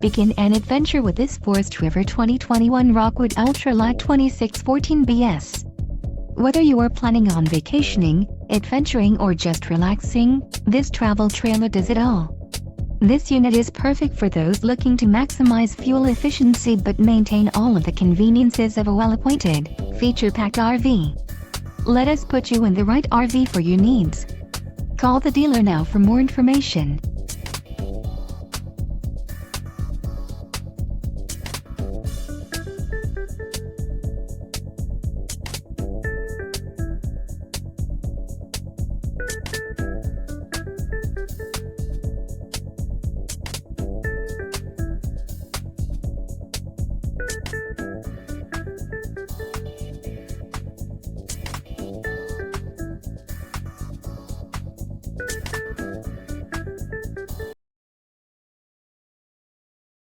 Begin an adventure with this Forest River 2021 Rockwood Ultra Lite 2614BS. Whether you are planning on vacationing, adventuring or just relaxing, this travel trailer does it all. This unit is perfect for those looking to maximize fuel efficiency but maintain all of the conveniences of a well-appointed, feature-packed RV. Let us put you in the right RV for your needs. Call the dealer now for more information.